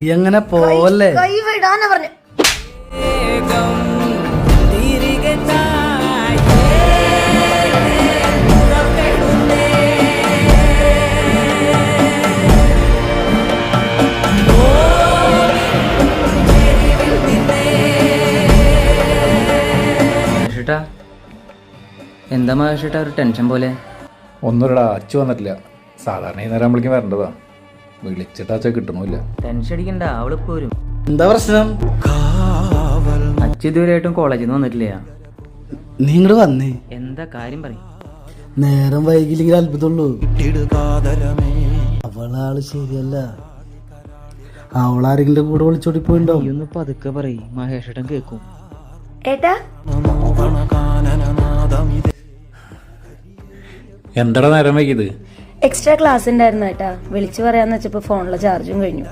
എങ്ങനെ പോവല്ലേ? കൈ വിടാനാ പറഞ്ഞു. എന്താ മഹേഷേട്ടാ ഒരു ടെൻഷൻ പോലെ? ഒന്നുമില്ലടാ, അച്ചു വന്നിട്ടില്ല. സാധാരണ ഈ നേരം ആകുമ്പോഴേക്കും വരേണ്ടതാ. വിളിച്ചിട്ടാച്ച കിട്ടണമില്ല. ടെൻഷൻ അടിക്കണ്ട, അവളിപ്പോ വരും. എന്താ പ്രശ്നം? അച്ഛൻ ഇതുവരെയായിട്ടും കോളേജിൽ നിന്ന് വന്നിട്ടില്ല. നീ ഇങ്ങോട്ട് വന്നേ. എന്താ കാര്യം പറയും? നേരം വൈകില്ലെങ്കിൽ അത്ഭുതമുള്ളൂ. അവളാള് ശരിയല്ല. അവളാരെങ്കിലും കൂടെ വിളിച്ചോടി പോയിണ്ടാവും. ഒന്ന് പതുക്കെ പറയും, മഹേഷേട്ടൻ കേൾക്കും. ഏട്ടാ എന്താടാ നേരം വൈകിയത്? എക്സ്ട്രാ ക്ലാസ് ഉണ്ടായിരുന്നു ഏട്ടാ. വിളിച്ചു പറയാന്ന് വെച്ചപ്പോ ഫോണിലെ ചാർജും കഴിഞ്ഞു.